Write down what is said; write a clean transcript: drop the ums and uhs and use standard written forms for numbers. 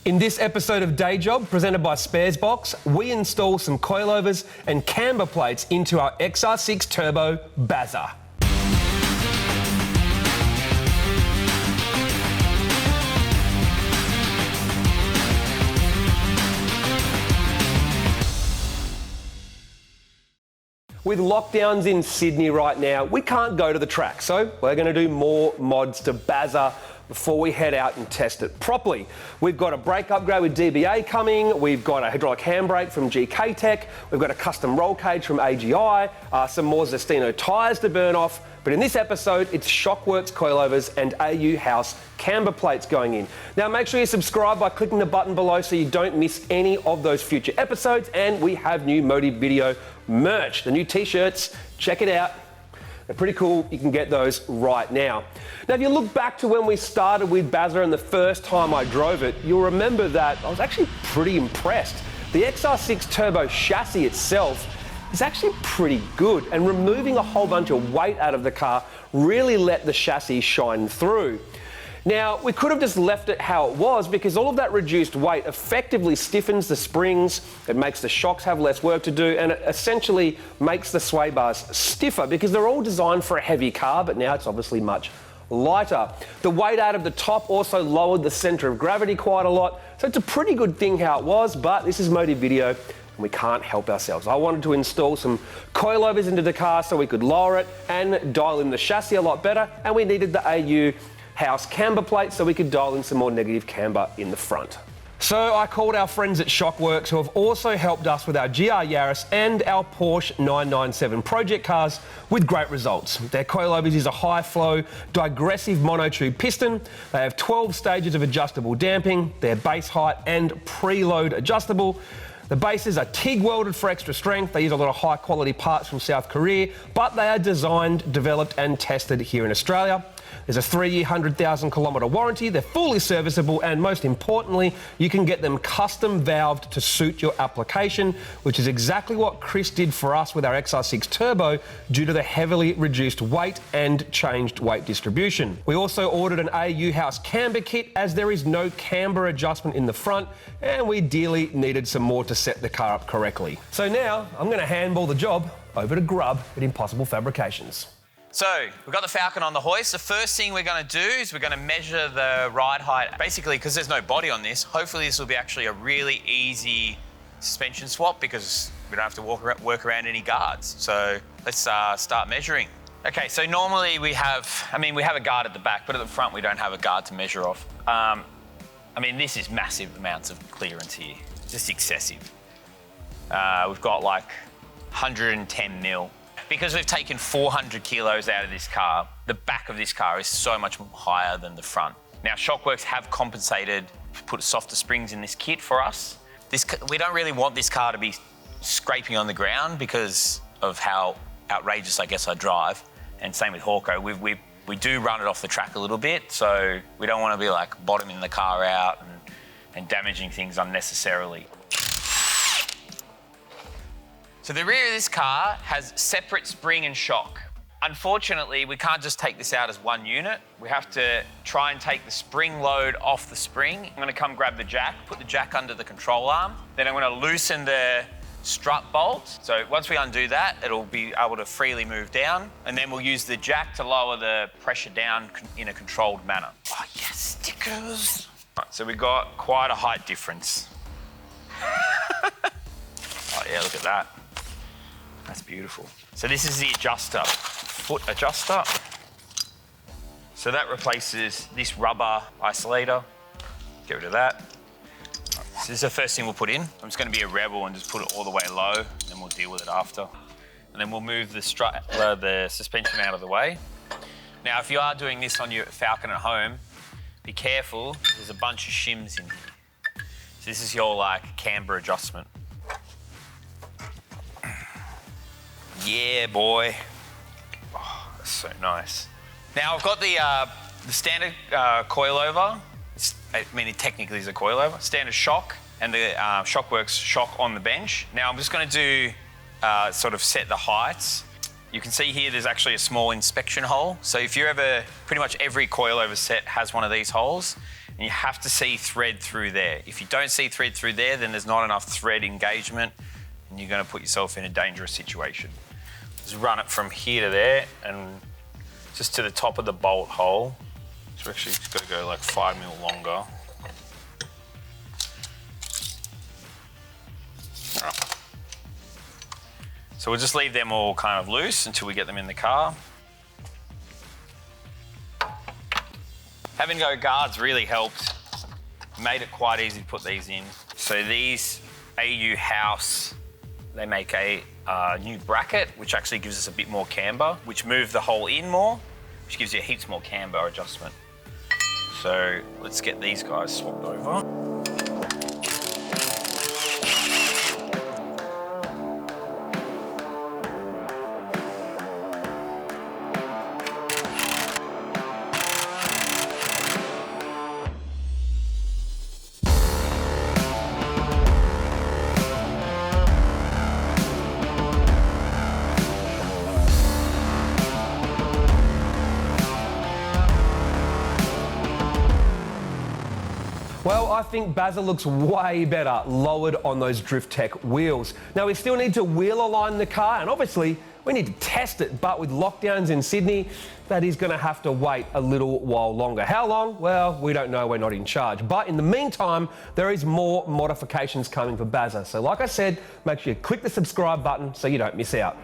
In this episode of Day Job, presented by Sparesbox, we install some coilovers and camber plates into our XR6 Turbo Bazza. With lockdowns in Sydney right now, we can't go to the track, so we're going to do more mods to Bazza before we head out and test it properly. We've got a brake upgrade with DBA coming, we've got a hydraulic handbrake from GK Tech, we've got a custom roll cage from AGI, some more Zestino tyres to burn off, but in this episode, it's Shockworks coilovers and AU House camber plates going in. Now make sure you subscribe by clicking the button below so you don't miss any of those future episodes, and we have new Modi Video merch, the new t-shirts, check it out. They're pretty cool, you can get those right now. Now if you look back to when we started with Bazza and the first time I drove it, you'll remember that I was actually pretty impressed. The XR6 Turbo chassis itself is actually pretty good, and removing a whole bunch of weight out of the car really let the chassis shine through. Now, we could have just left it how it was because all of that reduced weight effectively stiffens the springs, it makes the shocks have less work to do, and it essentially makes the sway bars stiffer because they're all designed for a heavy car, but now it's obviously much lighter. The weight out of the top also lowered the centre of gravity quite a lot, so it's a pretty good thing how it was, but this is Modi Video and we can't help ourselves. I wanted to install some coilovers into the car so we could lower it and dial in the chassis a lot better, and we needed the AU House camber plate so we could dial in some more negative camber in the front. So I called our friends at Shockworks, who have also helped us with our GR Yaris and our Porsche 997 project cars with great results. Their coilovers is a high-flow, digressive monotube piston. They have 12 stages of adjustable damping, their base height and preload adjustable. The bases are TIG welded for extra strength. They use a lot of high quality parts from South Korea, but they are designed, developed and tested here in Australia. There's a 3-year, 100,000 kilometre warranty. They're fully serviceable, and most importantly, you can get them custom valved to suit your application, which is exactly what Chris did for us with our XR6 Turbo due to the heavily reduced weight and changed weight distribution. We also ordered an AU House camber kit as there is no camber adjustment in the front, and we dearly needed some more to set the car up correctly. So now I'm going to handball the job over to Grub at Impossible Fabrications. So, we've got the Falcon on the hoist. The first thing we're going to do is we're going to measure the ride height. Basically, because there's no body on this, hopefully this will be actually a really easy suspension swap because we don't have to work around any guards. So, let's start measuring. Okay, so normally we have a guard at the back, but at the front we don't have a guard to measure off. This is massive amounts of clearance here, just excessive. We've got like 110 mil. Because we've taken 400 kilos out of this car, the back of this car is so much higher than the front. Now, Shockworks have compensated, put softer springs in this kit for us. We don't really want this car to be scraping on the ground because of how outrageous, I guess, I drive. And same with Hawko. We do run it off the track a little bit, so we don't want to be like bottoming the car out and damaging things unnecessarily. So the rear of this car has separate spring and shock. Unfortunately, we can't just take this out as one unit. We have to try and take the spring load off the spring. I'm going to come grab the jack, put the jack under the control arm. Then I'm going to loosen the strut bolt. So once we undo that, it'll be able to freely move down. And then we'll use the jack to lower the pressure down in a controlled manner. Oh yes, stickers. Right, so we've got quite a height difference. Oh yeah, look at that. That's beautiful. So this is the adjuster, foot adjuster. So that replaces this rubber isolator. Get rid of that. So this is the first thing we'll put in. I'm just going to be a rebel and just put it all the way low, and then we'll deal with it after. And then we'll move the suspension out of the way. Now, if you are doing this on your Falcon at home, be careful. There's a bunch of shims in here. So this is your camber adjustment. Yeah, boy. Oh, that's so nice. Now I've got the standard coilover. It technically is a coilover. Standard shock and the Shockworks shock on the bench. Now I'm just going to do sort of set the heights. You can see here there's actually a small inspection hole. So if you're pretty much every coilover set has one of these holes. and you have to see thread through there. If you don't see thread through there, then there's not enough thread engagement, and you're going to put yourself in a dangerous situation. Just run it from here to there, and just to the top of the bolt hole. So actually it's got to go like 5 mil longer. Right. So we'll just leave them all kind of loose until we get them in the car. Having go guards really helped. Made it quite easy to put these in. So these AU House, they make a new bracket, which actually gives us a bit more camber, which move the hole in more, which gives you heaps more camber adjustment. So let's get these guys swapped over. Well, I think Bazza looks way better lowered on those Drift Tech wheels. Now, we still need to wheel align the car, and obviously we need to test it, but with lockdowns in Sydney, that is going to have to wait a little while longer. How long? Well, we don't know, we're not in charge. But in the meantime, there is more modifications coming for Bazza. So like I said, make sure you click the subscribe button so you don't miss out.